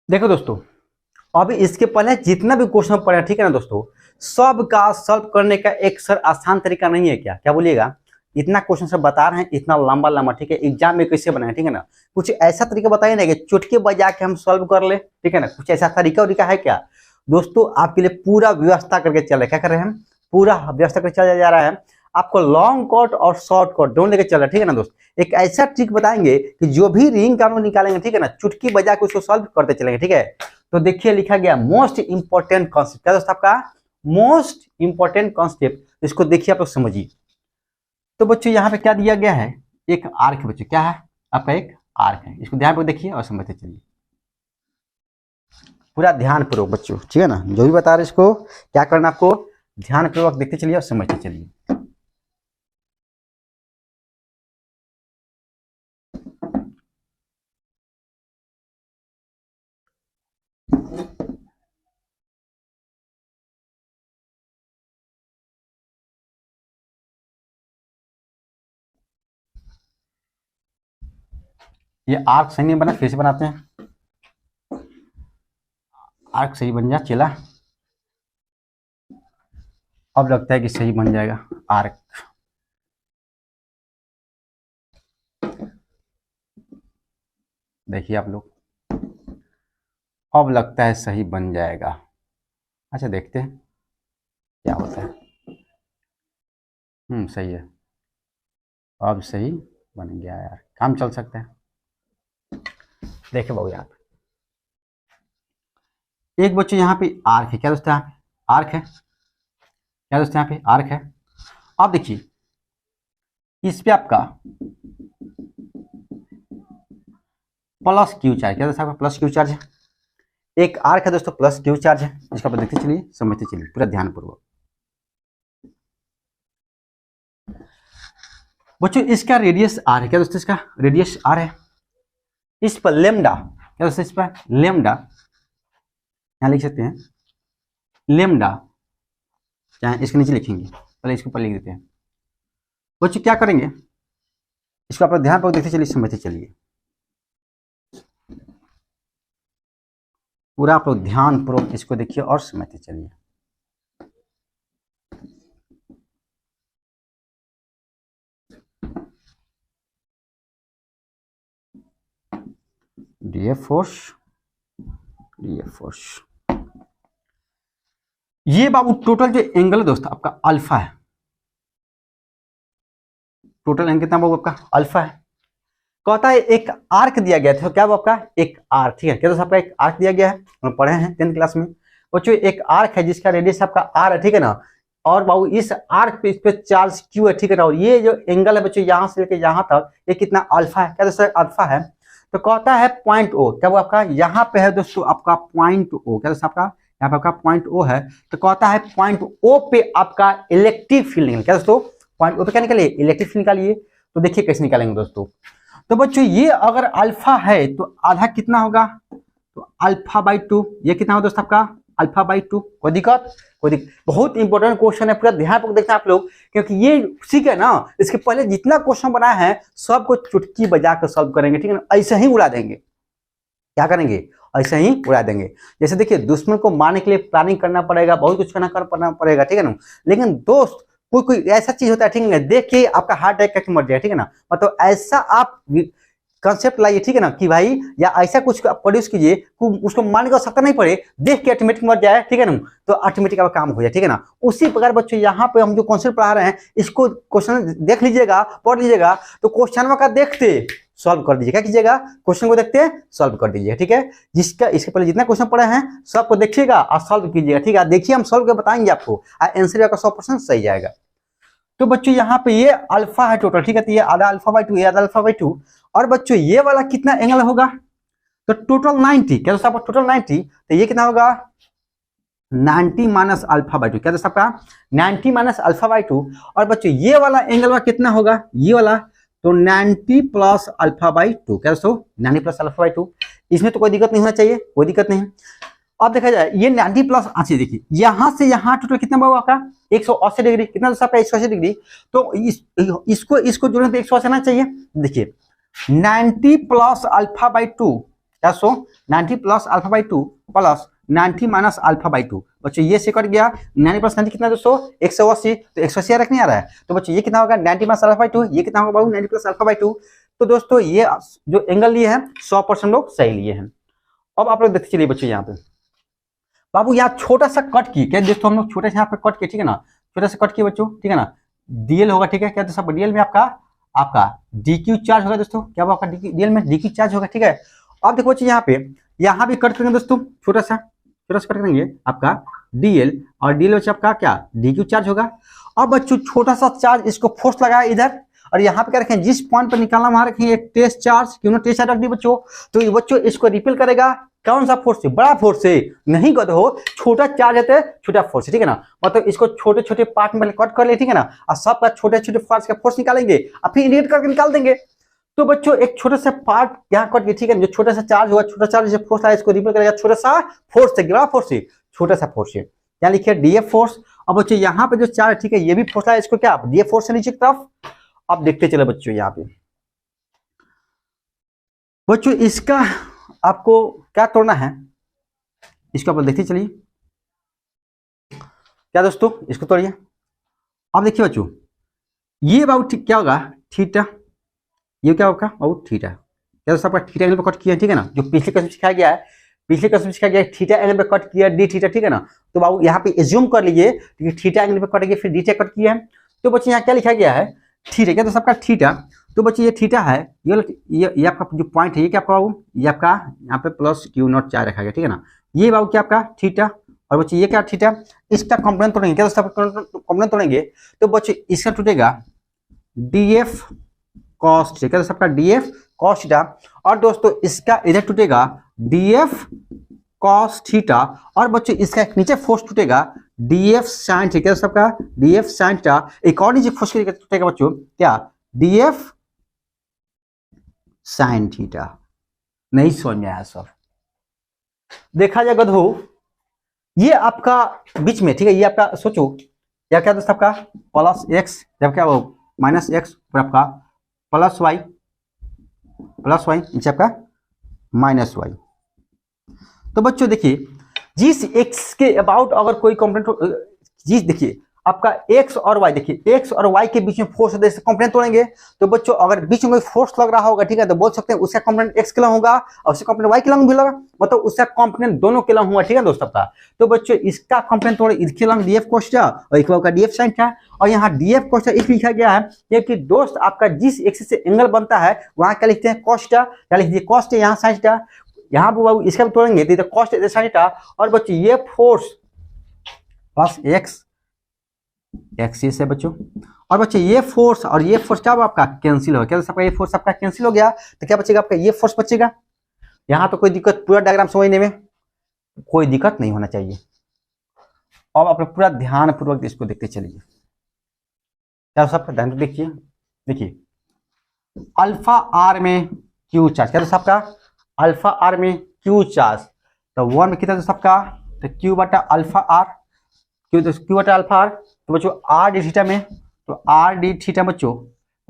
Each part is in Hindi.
देखो दोस्तों, अभी इसके पहले जितना भी क्वेश्चन पढ़ा, ठीक है ना दोस्तों, सब का सॉल्व करने का एक सर आसान तरीका नहीं है क्या? क्या बोलिएगा? इतना क्वेश्चन सब बता रहे हैं, इतना लंबा लंबा, ठीक है, एग्जाम में कैसे बनाए, ठीक है ना? कुछ ऐसा तरीका बताइए ना कि चुटकी बजा के हम सॉल्व कर ले, ठीक है ना? कुछ ऐसा तरीका है क्या दोस्तों? आपके लिए पूरा व्यवस्था करके चल रहे, क्या कर रहे हैं हम? पूरा व्यवस्था करके चला जा रहा है। आपको लॉन्ग कट और शॉर्ट कट दोनों लेके चल रहा है, ठीक है ना दोस्त? एक ऐसा ट्रिक बताएंगे कि जो भी रिंग का निकालेंगे, ठीक है ना, चुटकी बजा के उसको सॉल्व करते चलेंगे, ठीक है? तो देखिए लिखा गया मोस्ट इंपॉर्टेंट कॉन्सेप्ट, क्या दोस्त? आपका मोस्ट इंपॉर्टेंट कॉन्सेप्ट, इसको देखिए आप लोग समझिए। तो बच्चों यहाँ पे क्या दिया गया है? एक आर्क है बच्चों, क्या है? आपका एक आर्क है, इसको ध्यान पूर्वक देखिए और समझते चलिए, पूरा ध्यान पूर्वक बच्चों, ठीक है ना? जो भी बता रहे इसको क्या करना, आपको ध्यान पूर्वक देखते चलिए और समझते चलिए। ये आर्क सही नहीं बना, फिर से बनाते हैं। आर्क सही बन जा चला, अब लगता है कि सही बन जाएगा आर्क। देखिए आप लोग, अब लगता है सही बन जाएगा। अच्छा देखते हैं क्या होता है। सही है, अब सही बन गया यार, काम चल सकता है। देखे बाबू यहाँ पे एक बच्चे, यहाँ पे आर्क है, क्या दोस्तों? यहाँ पे आर्क है, क्या दोस्तों? यहाँ पे आर्क है। अब देखिए इस पे आपका प्लस क्यू चार्ज, क्या दोस्तों? आपका प्लस क्यू चार्ज है। एक आर्क है दोस्तों, प्लस क्यू चार्ज है। इसका आप देखते चलिए, समझते चलिए पूरा ध्यान पूर्वक। बच्चों इसका रेडियस आर है, क्या दोस्तों? इसका रेडियस आर है। इस पर लेमडा, क्या दोस्तों? इस पर लेमडा, यहाँ लिख सकते हैं लेमडा, चाहे इसके नीचे लिखेंगे, पहले इसके ऊपर लिख देते हैं। बच्चों क्या करेंगे, इसको आप ध्यान पूर्वक देखते चलिए, समझते चलिए पूरा। आप लोग ध्यान पूर्वक इसको देखिए और समझते चलिए। डीएफ फोर्स, ये बाबू टोटल जो एंगल है दोस्तों आपका अल्फा है। टोटल एंगल कितना बाबू? आपका अल्फा है। कहता है एक आर्क दिया गया था, क्या वो आपका एक आर्क, ठीक है? क्या दोस्तों? आपका एक आर्क दिया गया है, हम पढ़े हैं 10th क्लास में बच्चों। एक आर्क है जिसका रेडियस आपका आर है, ठीक है ना? और बाबू इस आर्क पे, इस पे चार्ज क्यू है, ठीक है ना? और ये जो एंगल है बच्चों यहाँ से लेकर यहाँ तक, ये कितना? अल्फा है, क्या दोस्तों? अल्फा है। तो कहता है पॉइंट ओ, क्या वो आपका यहाँ पे है दोस्तों? आपका पॉइंट ओ, क्या दोस्तों? आपका यहाँ पे आपका पॉइंट ओ है। तो कहता है पॉइंट ओ पे आपका इलेक्ट्रिक फील्ड निकले, क्या दोस्तों? पॉइंट ओ पे क्या निकालिए? इलेक्ट्रिक फील्ड निकालिए। तो देखिए कैसे निकालेंगे दोस्तों। तो बच्चों ये अगर अल्फा है तो आधा कितना होगा? तो अल्फा बाई 2, ये कितना होगा दोस्तों? आपका अल्फा बाई 2। कोई दिक्कत? कोई दिक्कत? बहुत इंपॉर्टेंट क्वेश्चन है, पूरा ध्यान पूर्वक देखना आप लोग, क्योंकि ये ठीक है ना, इसके पहले जितना क्वेश्चन बनाया है सबको चुटकी बजा कर सॉल्व करेंगे, ठीक है ना? ऐसे ही उड़ा देंगे। क्या करेंगे? ऐसे ही उड़ा देंगे। जैसे देखिए दुश्मन को मारने के लिए प्लानिंग करना पड़ेगा, बहुत कुछ करना पड़ेगा, ठीक है ना? लेकिन दोस्त कोई कोई ऐसा चीज होता है, ठीक है, देख के आपका हार्ट अटैक करके मर जाए, ठीक है ना? मतलब ऐसा आप कंसेप्ट लाइए, ठीक है ना, कि भाई या ऐसा कुछ प्रोड्यूस कीजिए उसको मारने की आवश्यकता नहीं पड़े, देख के ऑटोमेटिक मर जाए, ठीक है ना? तो ऑटोमेटिक आपका काम हो जाए, ठीक है ना? उसी प्रकार बच्चों यहाँ पे हम जो कॉन्सेप्ट पढ़ा रहे हैं, इसको क्वेश्चन देख लीजिएगा, पढ़ लीजिएगा, तो क्वेश्चन का देखते सॉल्व कर दीजिए। क्या कीजिएगा? क्वेश्चन को देखते सॉल्व कर दीजिए, ठीक है? जिसका इसके पहले जितना क्वेश्चन पढ़े हैं सबको देखिएगा और सॉल्व कीजिएगा, ठीक है? देखिए हम सॉल्व कर बताएंगे आपको, आंसर आपका 100% सही जाएगा। तो बच्चों यहाँ पे ये अल्फा है टोटल, ठीक है? तो ये आधा अल्फा बाई 2, ये आधा अल्फा बाई 2। और बच्चों ये वाला कितना एंगल होगा? तो टोटल 90, क्या दोस्तों? आपका टोटल 90, तो ये कितना होगा? 90 माइनस अल्फा बाई 2, क्या दोस्तों? आपका 90 माइनस अल्फा बाई 2। और बच्चों ये वाला एंगल का कितना होगा? ये वाला तो 90 प्लस अल्फा बाई 2, क्या दोस्तों? 90 प्लस अल्फा बाई 2। इसमें तो कोई दिक्कत नहीं होना चाहिए, कोई दिक्कत नहीं। अब देखा जाए ये 90 प्लस, अच्छी देखिए यहां से यहां टोटल कितना होगा आपका? 180 डिग्री। कितना दोस्तों आपका? 180 डिग्री। तो इसको जोड़ने पे 180 आना चाहिए। देखिए 90 प्लस अल्फा बाई 2, क्या दोस्तों 90 plus alpha by 2 plus 90 minus alpha by 2। बच्चों ये से कट गया, 90 प्लस 90 कितना दोस्तों 180, तो 180 रखने आ रहा है, तो बच्चों ये कितना होगा 90 माइनस अल्फा बाई 2, ये कितना होगा बाबू 90 प्लस अल्फा बाई 2। तो दोस्तों ये जो एंगल लिए हैं 100% लोग सही लिए हैं। अब आप लोग देखते चलिए बच्चों यहाँ पे बाबू यहाँ छोटा सा कट किए, क्या दोस्तों हम लोग छोटा सा यहाँ पे कट किए, ठीक है ना, छोटा सा कट किए बच्चों, ठीक है ना, डीएल होगा, ठीक है, क्या दोस्तों डीएल में आपका डीक्यू चार्ज होगा दोस्तों, क्या वो आपका डीएल में डीक्यू चार्ज होगा, ठीक है। अब देखो बच्चों यहाँ भी कट करेंगे दोस्तों, छोटा सा कट करेंगे आपका डीएल, और डीएल बच्चों आपका क्या डीक्यू चार्ज होगा। अब बच्चों छोटा सा चार्ज इसको फोर्स लगाया इधर, और यहाँ पे क्या रखें जिस पॉइंट पर निकालना वहां रखेंगे एक टेस्ट चार्ज, क्यों ना टेस्ट चार्ज रख दी बच्चों, तो ये बच्चों इसको रिपेल करेगा कौन सा फोर्स से, बड़ा फोर्स से नहीं गधो, छोटा चार्ज है छोटा फोर्स, ठीक है ना, मतलब इसको छोटे छोटे पार्ट में कट कर ले, ठीक है ना, और सबका छोटे छोटे पार्ट्स का फोर्स निकालेंगे और फिर इंडिकेट करके निकाल देंगे। तो बच्चों एक छोटा सा पार्ट यहाँ कट के, ठीक है, जो छोटा सा चार्ज होगा, छोटा चार्ज जो फोर्स आया इसको रिपेल करेगा छोटा सा फोर्स से, बड़ा फोर्स से छोटा सा फोर्स से, यहाँ लिखिए डीएफ फोर्स। अब बच्चों यहाँ पे जो चार्ज, ठीक है, ये भी फोर्स आया, इसको क्या डीएफ फोर्स से नीचे की तरफ। अब देखते चले बच्चों यहाँ पे बच्चों इसका आपको क्या तोड़ना है, इसको आप देखते चलिए क्या दोस्तों, इसको तोड़िए। अब देखिए बच्चों ये बाबू क्या होगा थीटा, ये क्या होगा बाबू थीटा, क्या दोस्तों आपका थीटा एंगल पे कट किया, ठीक है ना, जो पिछले क्वेश्चन सिखाया गया है, पिछले क्वेश्चन सिखाया गया है थीटा एंगल पे कट किया डी थीटा, ठीक है ना, तो बाबू यहाँ पे एज्यूम कर लीजिए थीटा एंगल पे कट किया फिर डी थीटा कट किया है, तो बच्चों यहाँ क्या लिखा गया है थीटा, क्या दोस्तों आपका थीटा, तो बच्चों ये थीटा है, ये आपका जो पॉइंट है ये क्या आपका बाबू, ये आपका यहाँ पे प्लस क्यू नॉट चार रखा गया, ठीक है ना, ये बाबू क्या आपका थीटा, और बच्चों ये क्या थीटा, इसका कंपोनेंट तोड़ेंगे, क्या दोस्तों कंपोनेंट तोड़ेंगे, तो बच्चों इसका टूटेगा डीएफ कॉस थीटा, क्या दोस्तों आपका डीएफ कॉस थीटा, और दोस्तों इसका इधर टूटेगा डीएफ कॉस थीटा, और बच्चों इसका एक नीचे फोर्स टूटेगा डीएफ साइन थीटा, सबका डीएफ साइन थीटा, एक और नीचे फोर्स टूटेगा बच्चों क्या डीएफ साइन थीटा। नहीं समझ में आया सब, देखा जाए गधो ये आपका बीच में, ठीक है, ये आपका सोचो या क्या दोस्तों आपका प्लस एक्स, जब क्या वो माइनस एक्स, फिर आपका प्लस वाई नीचे आपका माइनस वाई। तो बच्चों देखिए जिस एक्स के अबाउट अगर कोई कंपोनेंट, जिस देखिए आपका एक्स और वाई, देखिए एक्स और वाई के बीच में फोर्स है, कंपोनेंट तोड़ेंगे, तो बच्चों अगर बीच में कोई फोर्स लग रहा होगा, ठीक है, तो बोल सकते हैं उसका कंपोनेंट एक्स के लॉन्ग होगा और उसका कंपोनेंट वाई के लॉन्ग भी लगा, मतलब उसका कंपोनेंट दोनों के लॉन्ग हुआ, ठीक है दोस्तों आपका। तो बच्चों इसका कंपोनेंट तोड़े, इसके लॉन्ग डीएफ कॉस था और एक का डीएफ साइन था, और यहाँ डीएफ कॉस इसलिए लिखा गया है क्योंकि दोस्त आपका जिस एक्सिस से एंगल बनता है वहां क्या लिखते हैं कॉस था, क्या लिख दीजिए कॉस था, यहाँ साइन था, यहाँ पे इसका भी तोड़ेंगे तो इधर कॉस इधर साइन था, और बच्चों ये फोर्स प्लस एक्स एक्सिस है बच्चों, और बच्चे ये फोर्स और ये फोर्स क्या आपका कैंसिल हो गया, क्या ये फोर्स आपका कैंसिल हो गया, तो क्या बचेगा आपका ये फोर्स बचेगा। यहाँ तो कोई दिक्कत, पूरा डायग्राम समझने में कोई दिक्कत नहीं होना चाहिए। अब आप लोग पूरा ध्यान पूर्वक इसको देखते चलिए, क्या सब ध्यान देखिए, देखिए अल्फा आर में क्यू चार्ज, क्या दोस्तों आपका अल्फा आर में क्यू चार्ज, तो 1 में कितना दोस्तों आपका, तो क्यू बटा अल्फा आर, क्यू बटा अल्फा आर, तो बच्चों आर डी थीटा में, तो आर डी थीटा बच्चों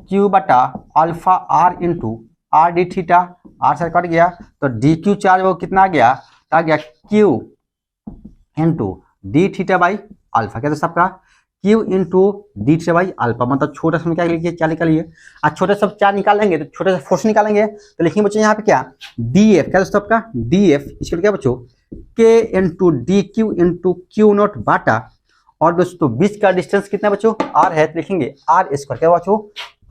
क्यू बटा alpha R into R D theta, R से कट गया तो डी क्यू चार्ज वो कितना आ गया Q into D theta by alpha, क्या दोस्तों आपका Q into D theta by alpha, मतलब छोटा सा क्या लिखिए क्या निकालिए, आज छोटे सब चार निकालेंगे तो छोटे सा फोर्स निकालेंगे, तो लिखेंगे बच्चों यहाँ पे क्या डी एफ, क्या दोस्तों आपका डी एफ, इसके लिए क्या बच्चों के into D Q into Q naught बाटा, और दोस्तों बीच का डिस्टेंस कितना बच्चों आर है, तो लिखेंगे आर स्क्वायर, क्या बच्चों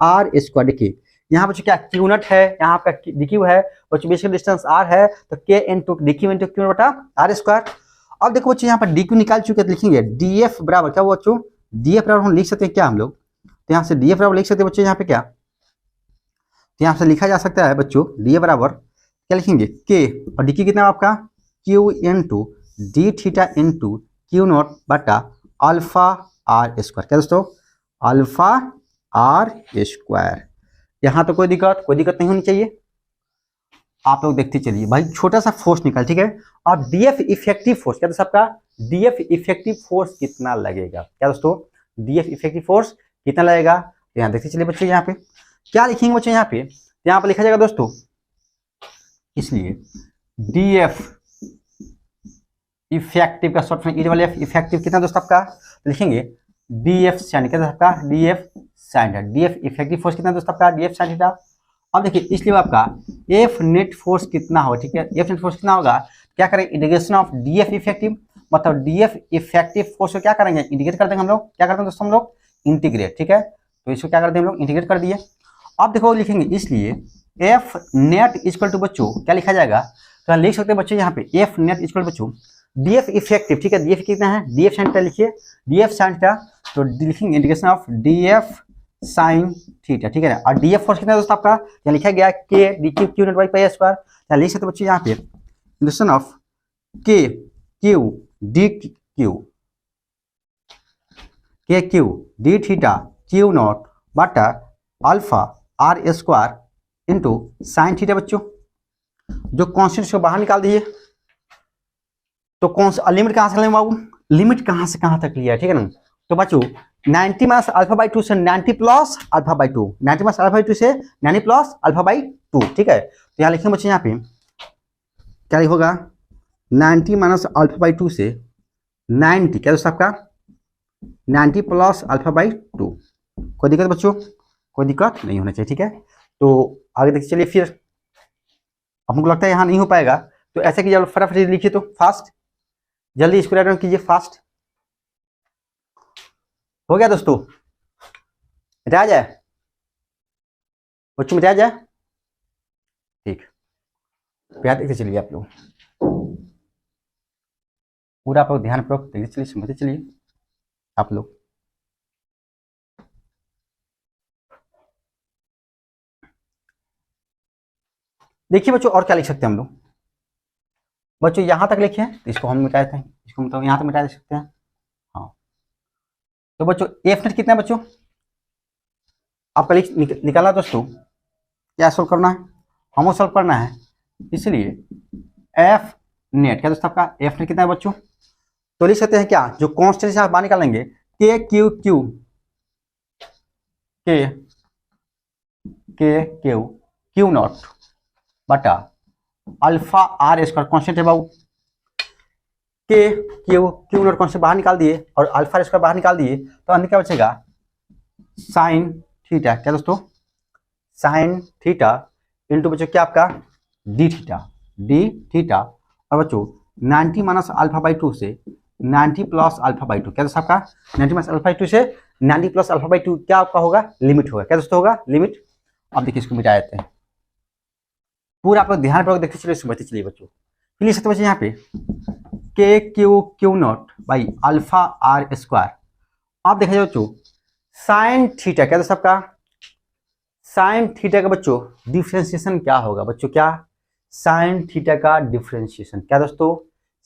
आर स्क्वायर। देखिए यहाँ बच्चों क्या क्यू नॉट है, यहाँ आपका डी क्यू है, बच्चों बीच का डिस्टेंस आर है, तो के into D Q into Q बटा आर स्क्वायर। अब देखो बच्चों यहाँ पर डी क्यू निकाल चुके हैं, तो लिखेंगे डी एफ बराबर क्या बच्चों डी एफ बराबर हम लिख सकते हैं क्या हम लोग, तो यहाँ से डी एफ बराबर लिख सकते हैं बच्चों यहाँ पे क्या, तो यहाँ से लिखा जा सकता है बच्चों डी एफ बराबर क्या लिखेंगे के, और डी क्यू कितना आपका Q into D theta into Q naught बटा अल्फा आर स्क्वायर, क्या दोस्तों अल्फा आर स्क्वायर। यहां तो कोई दिक्कत नहीं होनी चाहिए। आप लोग देखते चलिए भाई छोटा सा फोर्स निकाल, ठीक है, और डीएफ इफेक्टिव फोर्स, क्या दोस्तों आपका डीएफ इफेक्टिव फोर्स कितना लगेगा, क्या दोस्तों डीएफ इफेक्टिव फोर्स कितना लगेगा, यहाँ देखते चलिए बच्चों यहाँ पे क्या लिखेंगे बच्चों यहाँ पे लिखा जाएगा दोस्तों, इसलिए डी एफ इफेक्टिव का short form, E double F effective कितना दोस्तों आपका, तो लिखेंगे डी एफ साइन, क्या आपका D F sine, D F effective force कितना दोस्तों आपका, डी एफ साइन थीटा। अब देखिए इसलिए आपका एफ नेट फोर्स कितना होगा, ठीक है, एफ नेट फोर्स कितना होगा, क्या करें integration of D F effective, मतलब डी एफ इफेक्टिव फोर्स को क्या करेंगे इंटीग्रेट कर देंगे हम लोग, क्या करते हैं दोस्तों हम लोग इंटीग्रेट, ठीक है, तो इसको क्या करते हैं हम लोग इंटीग्रेट कर दिए। अब देखो लिखेंगे इसलिए एफ नेट इक्वल टू बच्चों क्या लिखा जाएगा, तो लिख सकते हैं बच्चों यहाँ पे एफ नेट इक्वल टू बच्चों डी एफ इफेक्टिव, ठीक है, डी एफ कितना है, डी एफ साइन थीटा लिखिए, डी एफ साइन थीटा, तो लिखेंगे integration of D F sine theta, ठीक है ना, और डी एफ फोर्स कितना है दोस्तों आपका, यहाँ लिखा गया K D Q Q naught by pi square, यहाँ लिख सकते बच्चों यहाँ पे integration of K Q D Q D theta Q naught बटा alpha R square into sine theta बच्चों, जो कॉन्स्टेंट को बाहर निकाल दीजिए, तो कौन सा लिमिट कहाँ से लेंगे बाबू, लिमिट कहाँ से कहाँ तक लिया है, ठीक है ना, तो बच्चों 90 माइनस अल्फा बाई 2 से 90 plus alpha by 2, 90 minus alpha by 2 से 90 प्लस अल्फा बाई 2, ठीक है, तो यहाँ लिखेंगे बच्चों यहाँ पे क्या होगा 90 माइनस अल्फा बाई 2 से 90 क्या दोस्तों आपका 90 प्लस अल्फा बाई 2, कोई दिक्कत बच्चों, कोई दिक्कत नहीं होना चाहिए, ठीक है, तो आगे देखिए चलिए फिर हमको लगता है यहाँ नहीं हो पाएगा, तो ऐसे कीजिए फटाफट लिखिए, तो फास्ट जल्दी इसको राइट डाउन कीजिए फास्ट, हो गया दोस्तों, मिटा जाए बच्चों, मिटा जाए, ठीक, प्यार देखते चलिए आप लोग, पूरा आप लोग ध्यान पूर्वक देखते चलिए, समझते चलिए आप लोग। देखिए बच्चों और क्या लिख सकते हैं हम लोग, बच्चों यहां तक लिखे हैं, इसको हम मिटा देते हैं, इसको मतलब यहां तक मिटा दे सकते हैं, हाँ, तो बच्चों एफ नेट कितना है बच्चों आपका निकालना दोस्तों, क्या सोल्व करना है, हमको सोल्व करना है, इसलिए एफ नेट क्या दोस्तों आपका एफ नेट कितना है बच्चों, तो लिख सकते हैं क्या, जो कांस्टेंट से आप बाहर निकालेंगे के क्यू क्यू क्यू नॉट बटा अल्फा आर स्क्वायर कांस्टेंट है बाबू, के क्यू नॉट कांस्टेंट बाहर निकाल दिए और अल्फा स्क्वायर बाहर निकाल दिए, तो अंदर क्या बचेगा साइन थीटा, क्या दोस्तों साइन थीटा इंटू बच्चों क्या आपका डी थीटा, और बच्चों 90 माइनस अल्फा बाई 2 से 90 प्लस अल्फा बाई 2, क्या दोस्तों आपका 90 माइनस अल्फा बाई 2 से 90 प्लस अल्फा बाई 2 क्या आपका होगा लिमिट होगा, क्या दोस्तों होगा लिमिट। अब देखिए इसको मिटा देते हैं, पूरा आप लोग ध्यानपूर्वक देखते चलिए, समझते चलिए बच्चों, फिर लिख सकते बच्चे यहाँ पे k q naught by alpha R square, आप देखिए बच्चों साइन थीटा, क्या दोस्तों आपका साइन थीटा का बच्चों डिफ्रेंशिएशन क्या होगा बच्चों, क्या साइन थीटा का डिफ्रेंशिएशन, क्या दोस्तों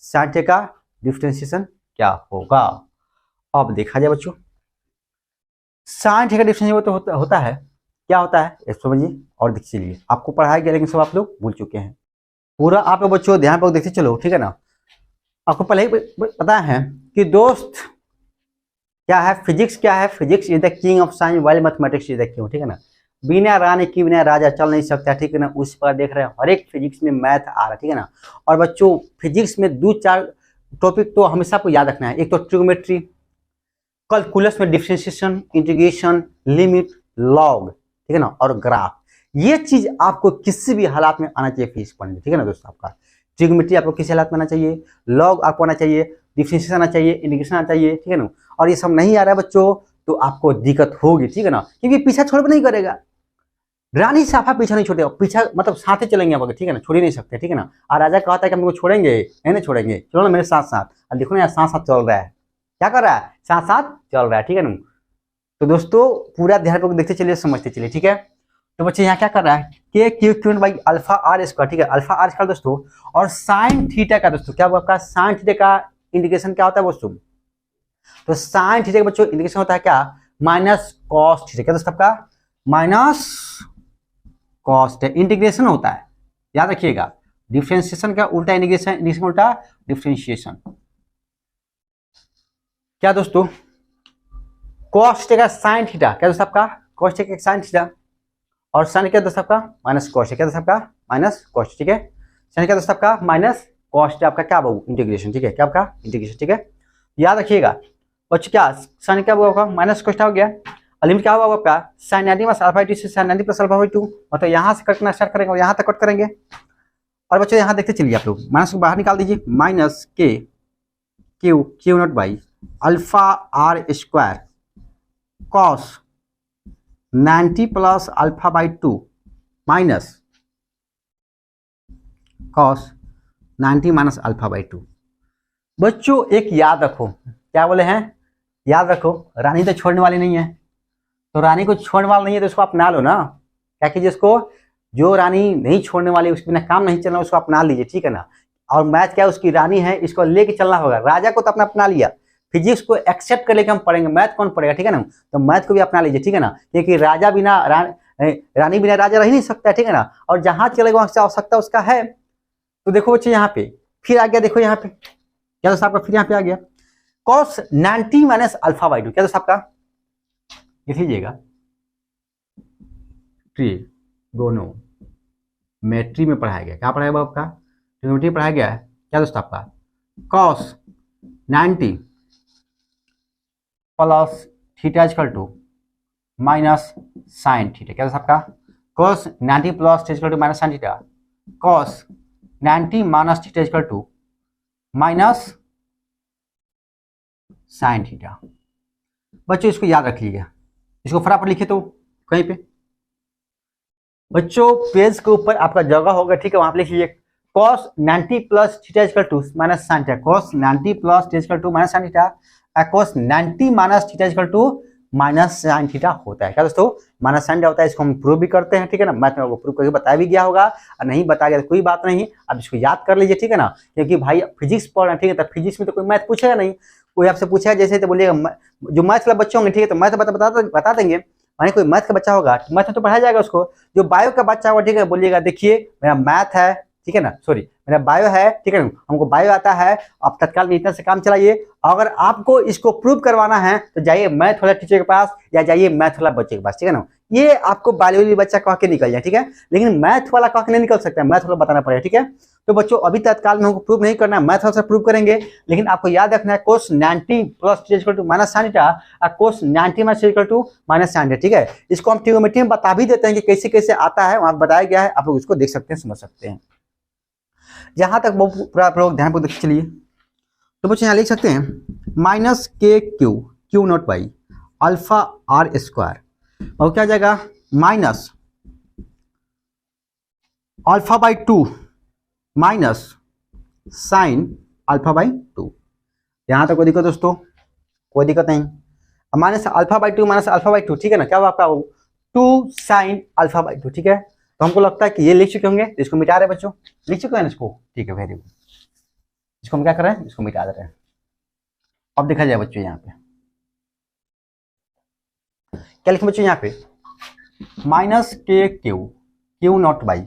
साइन थीटा का डिफ्रेंशिएशन क्या होगा। अब देखा जाए बच्चों साइन थीटा का डिफ्रेंशिएशन तो होता है, क्या होता है इसको समझिए और देख चलिए, आपको पढ़ाया गया लेकिन सब आप लोग भूल चुके हैं, पूरा आप लोग बच्चों ध्यान पर देखते चलो, ठीक है ना, आपको पहले ही पता है कि दोस्त क्या है फिजिक्स, क्या है physics is the king of science while mathematics is the king, ठीक है ना, बिना रानी की बिना राजा चल नहीं सकता, ठीक है ना, उस पर देख रहे हैं हर एक फिजिक्स में मैथ आ रहा है, ठीक है ना, और बच्चों फिजिक्स में 2-4 टॉपिक तो हमेशा आपको याद रखना है, एक तो ट्रिग्नोमेट्री, कैलकुलस में डिफरेंशिएशन, इंटीग्रेशन, लिमिट, लॉग, ठीक है ना, और ग्राफ, ये चीज आपको किसी भी हालात में आना चाहिए फिजिक्स पढ़ने में, ठीक है ना दोस्तों, आपका ट्रिग्नोमेट्री आपको किसी हालात में आना चाहिए, लॉग आपको आना चाहिए, डिफरेंशिएशन आना चाहिए, इंटीग्रेशन आना चाहिए, ठीक है ना, और ये सब नहीं आ रहा है बच्चों तो आपको दिक्कत होगी, ठीक है ना, क्योंकि पीछा छोड़ नहीं करेगा, रानी साफा पीछा नहीं छोड़ेगा, पीछा मतलब साथ ही चलेंगे आप, ठीक है ना, छोड़ ही नहीं सकते, ठीक है ना, और राजा कहता है कि हमको छोड़ेंगे नहीं छोड़ेंगे, चलो ना मेरे साथ साथ, और देखो ना यार साथ साथ चल रहा है, क्या कर रहा है साथ साथ चल रहा है, ठीक है ना, तो दोस्तों पूरा ध्यान को देखते चलिए, समझते चलिए, ठीक है, तो बच्चे यहाँ क्या कर रहा है k q by alpha R square, ठीक है, अल्फा आर स्क्वायर दोस्तों, और साइन थीटा का दोस्तों क्या आपका साइन थीटा का इंडिकेशन क्या होता है दोस्तों, तो साइन थीटा का बच्चों इंडिकेशन होता है क्या माइनस कॉस थीटा, क्या दोस्तों आपका माइनस कॉस, इंटीग्रेशन होता है, याद रखिएगा, डिफरेंशिएशन का उल्टा इंटीग्रेशन, इंटीग्रेशन उल्टा डिफरेंशिएशन, क्या दोस्तों कॉस थीटा का साइन थीटा, क्या दोस्तों आपका कॉस थीटा का साइन थीटा, और साइन क्या दोस्तों आपका माइनस कॉस, क्या दोस्तों आपका माइनस कॉस, ठीक है, साइन क्या दोस्तों आपका माइनस कॉस्ट आपका क्या होगा इंटीग्रेशन, ठीक है, क्या आपका इंटीग्रेशन, ठीक है, याद रखिएगा। बच्चों क्या साइन क्या होगा माइनस कॉस्ट हो गया, और लिमिट क्या होगा आपका साइन 90 माइनस अल्फा बाई 2 से साइन 90 प्लस अल्फा बाई 2, मतलब यहाँ से कटना स्टार्ट करेंगे और यहाँ तक कट करेंगे। और बच्चों यहाँ देखते चलिए आप लोग, माइनस को बाहर निकाल दीजिए, minus k q naught by alpha R square cos 90 plus alpha by 2 minus cos 90 minus alpha by 2। बच्चों एक याद रखो, क्या बोले हैं, याद रखो, रानी तो छोड़ने वाली नहीं है, तो रानी को छोड़ने वाला नहीं है तो उसको अपना लो ना, क्या कीजिए इसको, जो रानी नहीं छोड़ने वाली उसके बिना काम नहीं चलना, उसको अपना लीजिए, ठीक है ना। और मैथ क्या उसकी रानी है, इसको लेके चलना होगा, राजा को तो अपना अपना लिया, फिजिक्स को एक्सेप्ट कर लेके हम पढ़ेंगे, मैथ कौन पढ़ेगा, ठीक है ना, तो मैथ को भी अपना लीजिए, ठीक है ना, क्योंकि राजा बिना रानी बिना राजा रह ही नहीं सकता, ठीक है ना, और जहां चलेगा वहां से आवश्यकता उसका है। तो देखो बच्चे यहाँ पे फिर आ गया, देखो यहाँ पे क्या दोस्त आपका फिर यहाँ पे आ गया cos 90 माइनस अल्फा बाई 2, क्या दोस्त आपका लिख लीजिएगा, ट्रिगोनोमेट्री में पढ़ाया गया, क्या पढ़ाया आपका ट्रिगोनोमेट्री पढ़ाया गया है, क्या दोस्त आपका cos 90 plus theta equal to minus sine theta, क्या दोस्त आपका cos 90 plus theta equal to minus sine theta, cos 90 minus theta equal to minus sine theta. बच्चों इसको याद रख लीजिएगा, इसको फटाफट लिखे तो कहीं पे बच्चों पेज के ऊपर आपका जगह होगा, ठीक है, वहां पे लिख लीजिए cos 90 plus theta equal to minus sine theta, cos 90 plus theta equal to minus sine theta, cos 90 minus theta equal to minus sine theta होता है, क्या दोस्तों माइनस साइन थीटा होता है, इसको हम प्रूव भी करते हैं, ठीक है ना, मैथ में आपको प्रूव करके बताया भी गया होगा, और नहीं बताया गया तो कोई बात नहीं, अब इसको याद कर लीजिए, ठीक है ना, क्योंकि भाई फिजिक्स पढ़ रहे हैं, ठीक है, तो फिजिक्स में तो कोई मैथ पूछेगा नहीं, कोई आपसे पूछेगा जैसे तो बोलिएगा, जो मैथ वाला बच्चे होंगे, ठीक है, तो मैथ बता देंगे, माने कोई मैथ का बच्चा होगा मैथ में तो पढ़ाया जाएगा उसको, जो बायो का बच्चा होगा, ठीक है, बोलिएगा देखिए मेरा मैथ है, ठीक है ना, सॉरी मेरा बायो है, ठीक है ना, हमको बायो आता है, आप तत्काल में इतना से काम चलाइए, अगर आपको इसको प्रूव करवाना है तो जाइए मैथ वाला टीचर के पास या जाइए मैथ वाला बच्चे के पास, ठीक है ना, ये आपको बायोलॉजी बच्चा कह के निकल जाए, ठीक है, लेकिन मैथ वाला कह के नहीं निकल सकता, मैथ वाला बताना पड़ेगा, ठीक है। तो बच्चों अभी तत्काल में हमको प्रूव नहीं करना है, मैथ वाला से प्रूव करेंगे, लेकिन आपको याद रखना है cos 90 plus theta equal to minus sine theta और cos 90 minus equal to minus sine theta, ठीक है, इसको हम ट्रिगोनोमेट्री में बता भी देते हैं कि कैसे कैसे आता है, वहां बताया गया है, आप लोग इसको देख सकते हैं, समझ सकते हैं। जहां तक वो पूरा प्रयोग ध्यानपूर्वक देख चलिए, तो बच्चों यहाँ लिख सकते हैं minus k q naught by alpha R square, और क्या जाएगा minus alpha by 2 minus sine alpha by 2। यहां तक कोई दिक्कत दोस्तों, कोई दिक्कत नहीं, minus alpha by 2 minus alpha by 2, ठीक है ना, क्या हुआ आपका 2 साइन अल्फा बाई 2, ठीक है, तो हमको लगता है कि ये लिख चुके होंगे, तो इसको मिटा रहे हैं बच्चों, लिख चुके हैं इसको, ठीक है, वेरी गुड, इसको हम क्या कर रहे हैं, इसको मिटा दे रहे हैं। अब देखा जाए बच्चों यहाँ पे क्या लिखें बच्चों, यहाँ पे minus k q naught by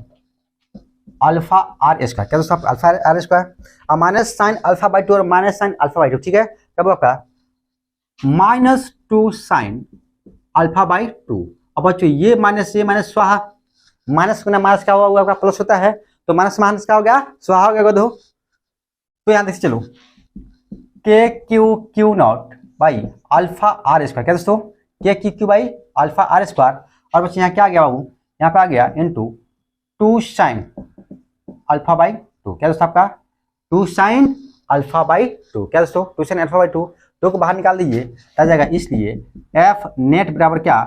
alpha R square, क्या दोस्तों अल्फा आर स्क्वायर और माइनस साइन अल्फा बाई 2 और माइनस साइन अल्फा बाई 2, ठीक है, तब आपका माइनस 2 साइन अल्फा बाई 2। अब बच्चों ये माइनस स्वाहा, माइनस में माइनस क्या हुआ आपका प्लस होता है, तो माइनस माइनस क्या हो गया स्वाहा हो गया गधो। तो यहां देखिए चलो k q naught by alpha R square, क्या दोस्तों k q by alpha R square, और बच्चे यहाँ क्या आ गया बाबू, यहाँ पे आ गया इनटू 2 साइन अल्फा बाई 2, क्या दोस्तों आपका 2 साइन अल्फा बाई 2, क्या दोस्तों 2 साइन अल्फा बाई 2, 2 को बाहर निकाल दीजिए आ जाएगा, इसलिए एफ नेट बराबर क्या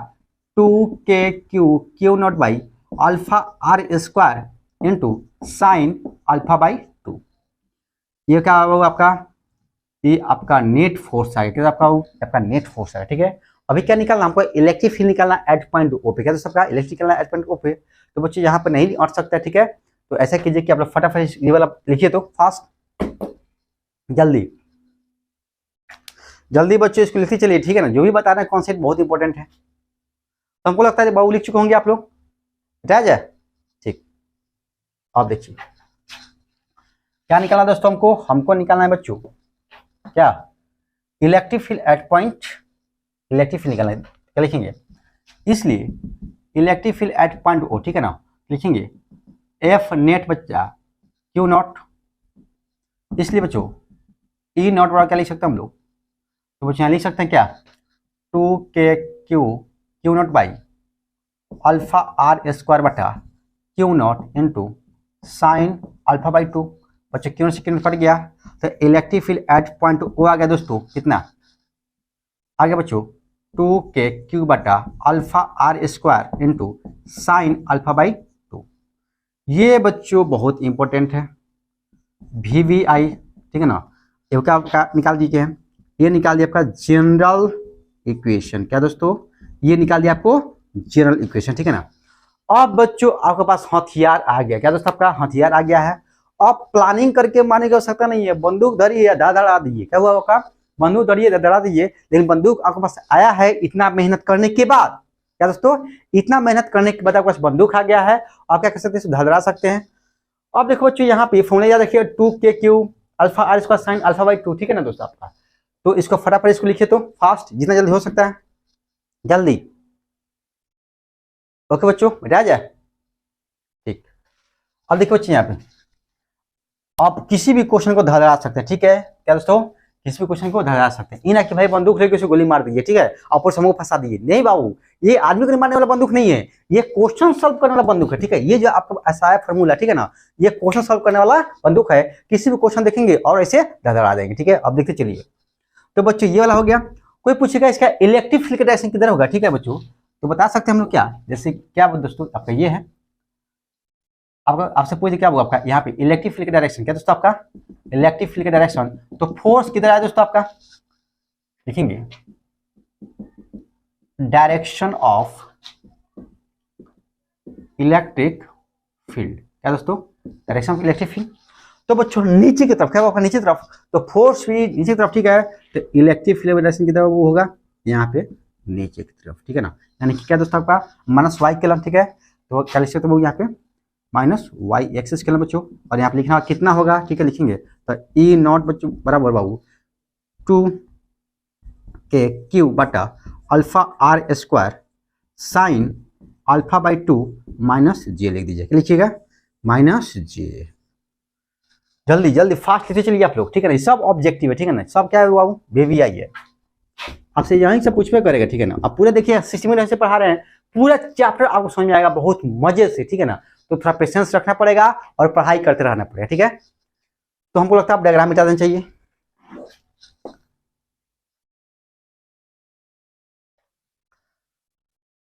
2 k q naught by alpha R square into sine alpha by 2। ये क्या होगा आपका, ये आपका नेट फोर्स आएगा, आपका नेट फोर्स आएगा, ठीक है। अभी क्या निकालना हमको इलेक्ट्रिक फील्ड निकालना एट पॉइंट ओ पे, क्या दोस्तों आपका इलेक्ट्रिक निकालना एट पॉइंट ओ पे, तो बच्चे यहाँ पर नहीं अट सकता है, ठीक है, तो ऐसा कीजिए कि आप लोग फटाफट ये वाला लिखिए, तो फास्ट जल्दी बच्चों इसको लिखते चलिए, ठीक है ना, जो भी बता रहे हैं कॉन्सेप्ट बहुत इंपॉर्टेंट है। तो हमको लगता है बाबू लिख चुके होंगे आप लोग, बताया जाए, ठीक, आप देखिए क्या निकालना दोस्तों, हमको निकालना है बच्चों क्या electric field at point, electric field निकालना है, क्या लिखेंगे, इसलिए electric field at point O, ठीक है ना, लिखेंगे एफ नेट बच्चा क्यू नॉट, इसलिए बच्चों ई नॉट बराबर क्या लिख सकते हैं हम लोग, तो बच्चों यहाँ लिख सकते हैं क्या, 2k Q naught by alpha R square बटा Q naught into sine alpha by 2। बच्चों क्यू से क्यू कट गया तो electric field at point O आ गया दोस्तों, कितना आ गया बच्चों, 2k क्यू बटा alpha R square into sine alpha by 2। ये बच्चों बहुत इंपॉर्टेंट है, VVI, ठीक है ना। ये क्या निकाल दीजिए, ये निकाल दिया आपका जनरल इक्वेशन, क्या दोस्तों, ये निकाल दिया आपको जनरल इक्वेशन, ठीक है ना। अब बच्चों आपके पास हथियार आ गया, क्या दोस्तों, आपका हथियार आ गया है। अब प्लानिंग करके मारने की आवश्यकता नहीं है, बंदूक धरिए धड़ा दीजिए, क्या हुआ आपका, बंदूक धरिए धड़ा दीजिए, लेकिन बंदूक आपके पास आया है इतना मेहनत करने के बाद, क्या दोस्तों, इतना मेहनत करने के बाद आपके पास बंदूक आ गया है, आप क्या कर सकते हैं, धड़ा सकते हैं। अब देखो बच्चों यहाँ पे फॉर्मूला याद रखिए, 2k alpha R square sine alpha by 2, ठीक है ना दोस्तों आपका। तो इसको फटाफट इसको लिखिए तो फास्ट, जितना जल्दी हो सकता है जल्दी। ओके बच्चों, मिटा जाए, ठीक। अब देखो बच्चों यहाँ पे आप किसी भी क्वेश्चन को धरा सकते हैं, ठीक है, क्या दोस्तों, किसी भी क्वेश्चन को धरा सकते हैं। ये ना कि भाई बंदूक लेके उसे गोली मार दीजिए, ठीक है, और समूह फंसा दीजिए, नहीं बाबू, ये आदमी को मारने वाला बंदूक नहीं है, ये क्वेश्चन सॉल्व करने वाला बंदूक है, ठीक है। ये जो आपका ऐसा है फॉर्मूला, ठीक है ना, ये क्वेश्चन सॉल्व करने वाला बंदूक है। किसी भी क्वेश्चन देखेंगे और ऐसे धरा देंगे, ठीक है। अब देखते चलिए, तो बच्चों ये वाला हो गया। कोई पूछेगा इसका इलेक्ट्रिक फील्ड का डायरेक्शन किधर होगा, ठीक है बच्चों, तो बता सकते हैं हम लोग क्या, जैसे क्या दोस्तों आपका ये है, आपका आपसे पूछे क्या होगा आपका यहाँ पे इलेक्ट्रिक फील्ड का डायरेक्शन, क्या दोस्तों आपका इलेक्ट्रिक फील्ड का डायरेक्शन, तो फोर्स किधर आया दोस्तों आपका, लिखेंगे डायरेक्शन ऑफ इलेक्ट्रिक फील्ड, क्या दोस्तों, डायरेक्शन ऑफ इलेक्ट्रिक फील्ड। तो बच्चों नीचे की तरफ क्या होगा, नीचे तरफ, तो फोर्स भी नीचे की तरफ, ठीक है। तो इलेक्ट्रिक फील्ड डायरेक्शन किधर वो होगा, यहाँ पे नीचे की तरफ, ठीक है ना। यानी कि क्या दोस्तों आपका माइनस वाई कलम, ठीक है, तो क्या लिख सकते हो यहाँ पे माइनस वाई एक्सिस कलम बच्चों, और यहाँ पे लिखना कितना होगा, ठीक है, लिखेंगे तो ई नॉट बच्चों बराबर बाबू 2k क्यू बटा alpha R square sine alpha by 2 minus J लिख दीजिए, क्या लिखिएगा माइनस जे। जल्दी जल्दी फास्ट लिखते चलिए आप लोग, ठीक है ना, सब ऑब्जेक्टिव है, ठीक है ना, सब क्या है बाबू VVI है, आपसे यहीं से पूछ पे करेगा, ठीक है ना। आप पूरा देखिए सिस्टम से पढ़ा रहे हैं, पूरा चैप्टर आपको समझ में आएगा बहुत मजे से, ठीक है ना। तो थोड़ा पेशेंस रखना पड़ेगा और पढ़ाई करते रहना पड़ेगा, ठीक है। तो हमको लगता है आप डायग्राम मिटा देना चाहिए।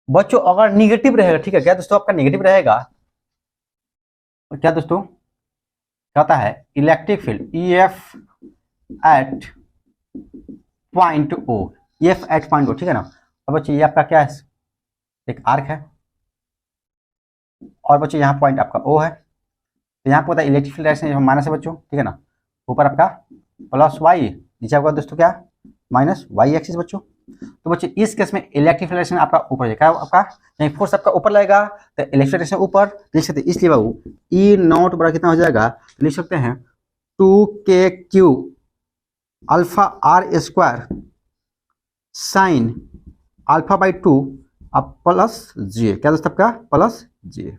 बच्चों अगर निगेटिव रहेगा, ठीक है, क्या दोस्तों आपका निगेटिव रहेगा, क्या दोस्तों कहता है electric field EF at point O, EF at point O, ठीक है ना। अब बच्चों ये आपका क्या है, एक आर्क है, और बच्चों यहाँ पॉइंट आपका O है, तो यहाँ पर होता है इलेक्ट्रिक फील्ड डायरेक्शन माइनस है बच्चों, ठीक है ना, ऊपर आपका प्लस वाई, नीचे आपका दोस्तों क्या माइनस वाई एक्सिस बच्चों। तो बच्चों इस केस में इलेक्ट्रिक फील्ड डायरेक्शन आपका ऊपर जाएगा, आपका यानी फोर्स आपका ऊपर लगेगा, तो इलेक्ट्रिक डायरेक्शन ऊपर लिख सकते हैं, इसलिए बाबू ई नॉट बड़ा कितना हो जाएगा, तो लिख सकते हैं 2k Q alpha R square sine alpha by 2 अब प्लस जे, क्या दोस्तों आपका प्लस जे।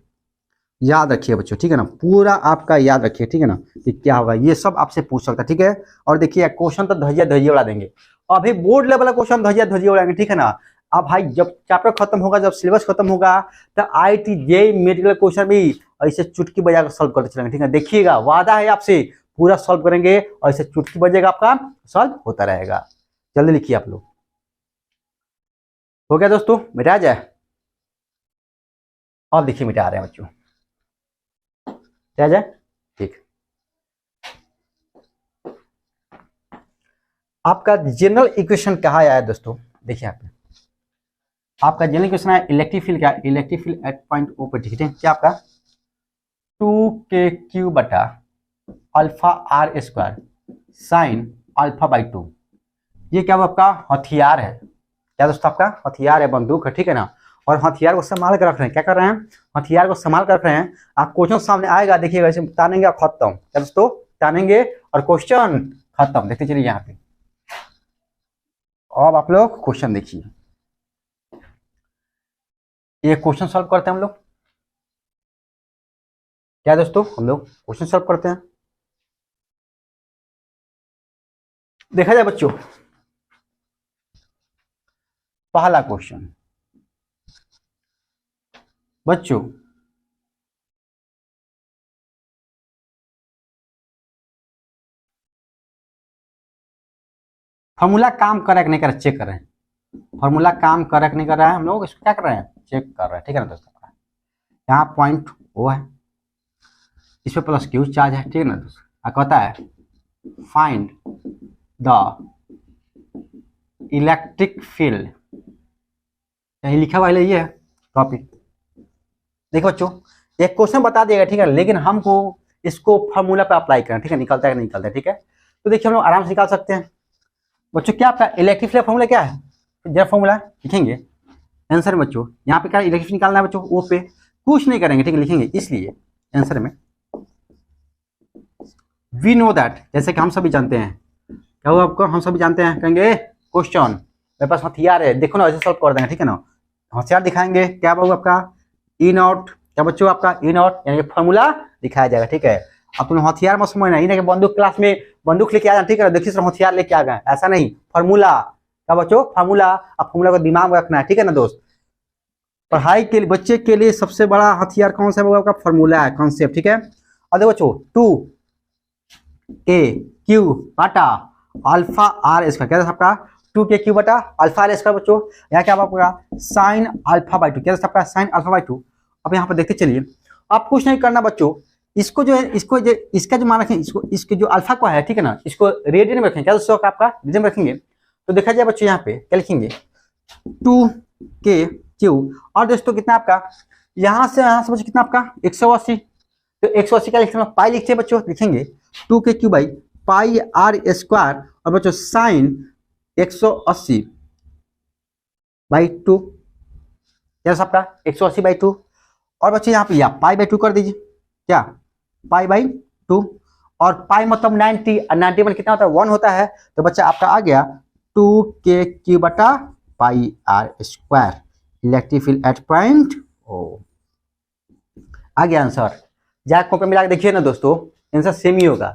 याद रखिए बच्चों, ठीक है ना, पूरा आपका याद रखिए, ठीक है ना, कि क्या होगा, ये सब आपसे पूछ सकता है, ठीक है। और देखिए क्वेश्चन तो धजिया धजिया उड़ा देंगे, अभी बोर्ड लेवल का क्वेश्चन धजिया धजिया उड़ाएंगे, ठीक है ना। अब भाई जब चैप्टर खत्म होगा, जब सिलेबस खत्म होगा, तो IIT JEE मेडिकल क्वेश्चन भी ऐसे चुटकी बजा कर सॉल्व करते चलेंगे, ठीक है, देखिएगा, वादा है आपसे पूरा सॉल्व करेंगे, और ऐसे चुटकी बजेगा आपका सॉल्व होता रहेगा। जल्दी लिखिए आप लोग, हो गया दोस्तों, मिटा जाए, और देखिए मिटा रहे हैं बच्चों, क्या जाए, ठीक। आपका जनरल इक्वेशन कहा आया है दोस्तों, देखिए यहाँ पे आपका जनरल इक्वेशन है इलेक्ट्रिक फील्ड का, electric field at point O पे, ठीक है, क्या आपका 2k क्यू बटा alpha R square sine alpha by 2। ये क्या आपका हथियार है, क्या दोस्तों आपका हथियार है, बंदूक है, ठीक है ना। और हथियार को संभाल कर रख रहे हैं, क्या कर रहे हैं, हथियार को संभाल कर रख रहे हैं। आप क्वेश्चन सामने आएगा, देखिएगा ऐसे तानेंगे और खत्म, क्या दोस्तों तानेंगे और क्वेश्चन खत्म। देखते चलिए यहाँ पे, अब आप लोग क्वेश्चन देखिए, ये क्वेश्चन सॉल्व करते हैं हम लोग, क्या दोस्तों, हम लोग क्वेश्चन सॉल्व करते हैं। देखा जाए बच्चों, पहला क्वेश्चन बच्चों, फॉर्मूला काम कर रहा है कि नहीं कर रहा है, चेक कर रहे हैं। फॉर्मूला काम कर रहा है कि नहीं कर रहा है, हम लोग इसको क्या कर रहे हैं, चेक कर रहे हैं, ठीक है ना दोस्तों। यहाँ पॉइंट ओ है, इस पे प्लस क्यू चार्ज है, ठीक है ना दोस्तों। कहता है फाइंड द इलेक्ट्रिक फील्ड, यही लिखा हुआ है ये टॉपिक। देखो बच्चों, एक क्वेश्चन बता देगा, ठीक है, लेकिन हमको इसको फॉर्मूला पे अप्लाई करना, ठीक है, निकलता है कि नहीं निकलता है, ठीक है। तो देखिए हम लोग आराम से निकाल सकते हैं बच्चों। क्या आपका इलेक्ट्रिक फील्ड फॉर्मूला क्या है, जब फॉर्मूला लिखेंगे आंसर में बच्चों, यहाँ पे क्या इलेक्ट्रिक निकालना है बच्चों, वो पे कुछ नहीं करेंगे, ठीक है, लिखेंगे। इसलिए आंसर में वी नो दैट, जैसे कि हम सभी जानते हैं, क्या हुआ आपको, हम सभी जानते हैं, कहेंगे क्वेश्चन मेरे पास हथियार है, देखो ना ऐसे सॉल्व कर देंगे, ठीक है ना। हथियार दिखाएंगे, क्या होगा आपका ई नॉट, क्या बच्चों आपका ई नॉट, यानी फॉर्मूला दिखाया जाएगा, ठीक है। अब तुम हथियार मत समझना, ये ना कि बंदूक क्लास में बंदूक लेके आ जाए, ठीक है, देखिए सर हथियार लेके आ गए, ऐसा नहीं, फॉर्मूला, क्या बच्चों, फॉर्मूला। अब फॉर्मूला को दिमाग में रखना है, ठीक है ना दोस्त। पढ़ाई के लिए बच्चे के लिए सबसे बड़ा हथियार कौन सा होगा, आपका फॉर्मूला है, कॉन्सेप्ट, ठीक है। और देखो बच्चों, 2 KQ बटा अल्फा आर स्क्वायर, क्या आपका 2 KQ बटा अल्फा आर स्क्वायर बच्चों। यहाँ क्या आपका साइन अल्फा बाई 2, क्या आपका साइन अल्फा बाई 2। अब यहाँ पर देखते चलिए, आप कुछ नहीं करना बच्चों, इसको जो है, इसको जो इसका जो मान रखें, इसके जो अल्फा को है, ठीक है ना, इसको रेडियन में रखेंगे, क्या दोस्तों आपका रेडियन में रखेंगे। तो देखा जाए बच्चों, यहाँ पे क्या लिखेंगे 2KQ, और दोस्तों कितना आपका यहाँ से बच्चों कितना आपका 180, तो 180 का लिखते हैं पाई, लिखते हैं बच्चों, लिखेंगे 2KQ by pi R square, और बच्चों साइन 180 बाई 2, क्या आपका 180 बाई 2। और बच्चों यहाँ पे या पाई बाई 2 कर दीजिए, क्या पाई बाई 2, और पाई मतलब 90, और 90 में कितना होता है 1 होता है, तो बच्चा आपका आ गया 2KQ बटा pi R square, electric field at point O. आ गया आंसर, जाके कॉपी मिला के देखिए ना दोस्तों, आंसर सेम ही होगा,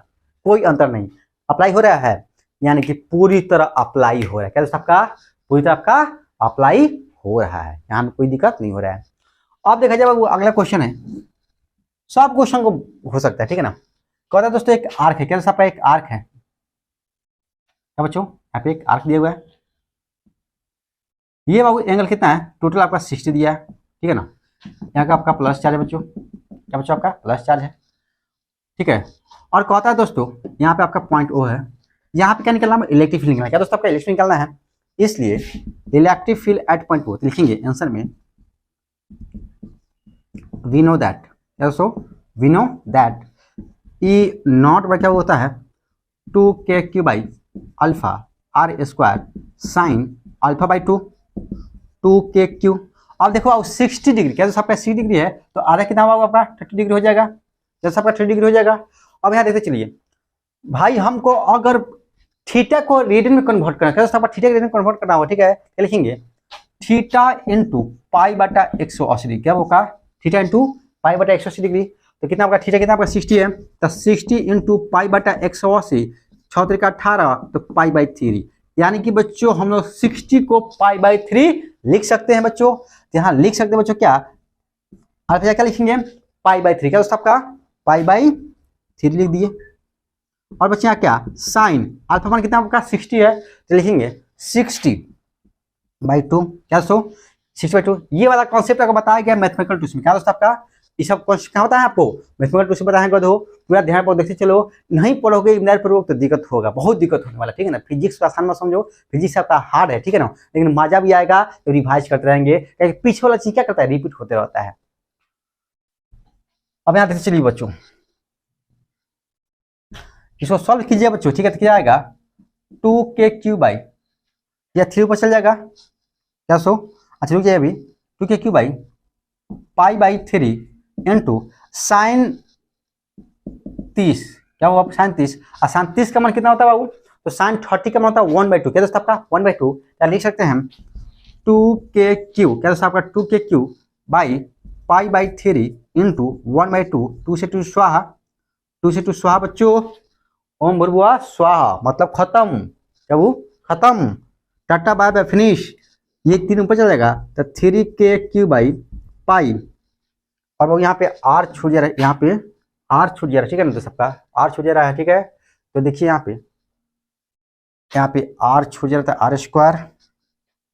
कोई अंतर नहीं। अप्लाई हो रहा है, यानी कि पूरी तरह अप्लाई हो रहा है, क्या दोस्तों आपका पूरी तरह आपका अप्लाई हो रहा है, यहाँ में कोई दिक्कत नहीं हो रहा है। अब देखा जाए वो अगला क्वेश्चन है, सब क्वेश्चन को हो सकता है, ठीक है ना। कहता है दोस्तों एक आर्क है, क्या दोस्तों आपका एक आर्क है, क्या बच्चों यहाँ पे एक आर्क दिया हुआ है, ये बाबू एंगल कितना है, टोटल आपका 60 दिया है, ठीक है ना। यहाँ का आपका प्लस चार्ज है बच्चों, क्या बच्चों आपका प्लस चार्ज है, ठीक है। और कहता है दोस्तों यहाँ पे आपका पॉइंट ओ है, यहाँ पे क्या निकलना है, इलेक्ट्रिक फील्ड निकलना है, क्या दोस्तों आपका इलेक्ट्रिक निकलना है, इसलिए electric field at point O लिखेंगे आंसर में वी नो दैट, क्या दोस्तों we know that E naught by क्या होता है 2KQ by alpha R square sine alpha by 2KQ। अब देखो अब 60 डिग्री, क्या दोस्तों आपका 60 डिग्री है, तो आधा कितना होगा आपका 30 डिग्री हो जाएगा, जैसे आपका 30 डिग्री हो जाएगा। अब यहाँ देखते चलिए भाई, हमको अगर थीटा को रेडियन में कन्वर्ट करना है, क्या दोस्तों आपका थीटा रेडियन में कन्वर्ट करना होगा, ठीक है, क्या लिखेंगे थीटा इंटू पाई बटा 180 डिग्री, क्या होगा थीटा इंटू पाई बटा 180 डिग्री, तो कितना आपका थीटा कितना आपका 60 है, तो 60 इंटू पाई बटा 180, 6 3 18, तो पाई बाई 3, यानी कि बच्चों हम लोग 60 को पाई बाई 3 लिख सकते हैं बच्चों। यहाँ लिख सकते हैं बच्चों, क्या अल्फा क्या लिखेंगे पाई बाई 3, क्या दोस्तों आपका पाई बाई 3 लिख दिए। और बच्चे यहाँ क्या साइन अल्फा मान कितना आपका 60 है, तो लिखेंगे 60 बाई 2, क्या दोस्तों 60 बाई 2। ये वाला कॉन्सेप्ट आपको बताया गया मैथमेटिकल टूल्स में, क्या दोस्तों आपका ये सब कॉन्सेप्ट क्या होता है आपको मैथमेटिकल टूल्स में बताएंगे, तो पूरा ध्यान पर देखते चलो, नहीं पढ़ोगे पूर्वक तो दिक्कत होगा, बहुत दिक्कत होने वाला, ठीक है ना। फिजिक्स को आसान मत समझो, फिजिक्स आपका हार्ड है, ठीक है ना, लेकिन मजा भी आएगा तो रिवाइज करते रहेंगे, क्योंकि पीछे वाला चीज क्या करता है रिपीट होते रहता है। अब यहाँ देखते चलिए बच्चों, इसको सॉल्व कीजिए बच्चों, ठीक है, तो क्या आएगा 2KQ बाई, या 3 ऊपर चल जाएगा, क्या सो अच्छा रुक जाइए अभी, 2KQ by pi by 3 into sine 30, क्या हुआ साइन 30, और साइन 30 का मान कितना होता है बाबू, तो साइन 30 का मान होता है 1/2, क्या दोस्तों आपका 1/2, क्या लिख सकते हैं हम 2KQ, क्या दोस्तों आपका 2KQ बाई π/3 इंटू 1/2, 2 से 2 स्वाहा, 2 से 2 स्वाहा बच्चों, ओम भूर्भुवः स्वाहा मतलब खत्म, क्या वो खत्म, टाटा बाय बाय फिनिश, ये 3 ऊपर चला जाएगा तो 3kq/π, और वो यहाँ पे r छूट जा रहा है, यहाँ पे r छूट जा रहा है, ठीक है ना, तो सबका r छूट जा रहा है, ठीक है। तो देखिए यहाँ पे r छूट जा रहा था, r स्क्वायर,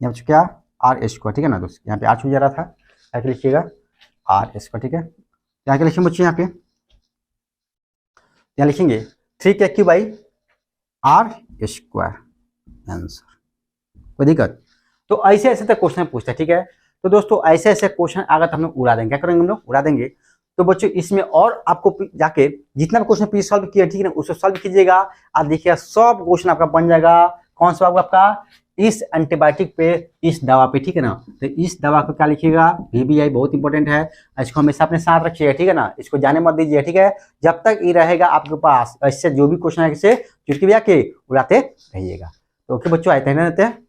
यहाँ पे क्या r स्क्वायर, ठीक है ना दोस्त, यहाँ पे r छूट जा रहा था, आगे लिखिएगा r स्क्वायर, ठीक है। आगे लिखेंगे बच्चों, यहाँ पे यहाँ लिखेंगे 3kq/r स्क्वायर, आंसर, कोई दिक्कत। तो ऐसे ऐसे तक क्वेश्चन पूछता है, ठीक है। तो दोस्तों ऐसे ऐसे क्वेश्चन अगर हम लोग उड़ा देंगे, क्या करेंगे हम लोग, उड़ा देंगे। तो बच्चों इसमें और आपको जाके जितना भी क्वेश्चन पी सॉल्व किया, ठीक है ना, उसको सॉल्व कीजिएगा, आप देखिएगा सब क्वेश्चन आपका बन जाएगा। कौन सा होगा आपका, इस एंटीबायोटिक पे, इस दवा पे, ठीक है ना। तो इस दवा को क्या लिखिएगा, VBI बहुत इंपॉर्टेंट है, इसको हमेशा अपने साथ रखिएगा, ठीक है ना, इसको जाने मत दीजिए, ठीक है। जब तक ये रहेगा आपके पास, इससे जो भी क्वेश्चन है इसे चुटकी बजा के उड़ाते रहिएगा। तो ओके बच्चों, आते हैं।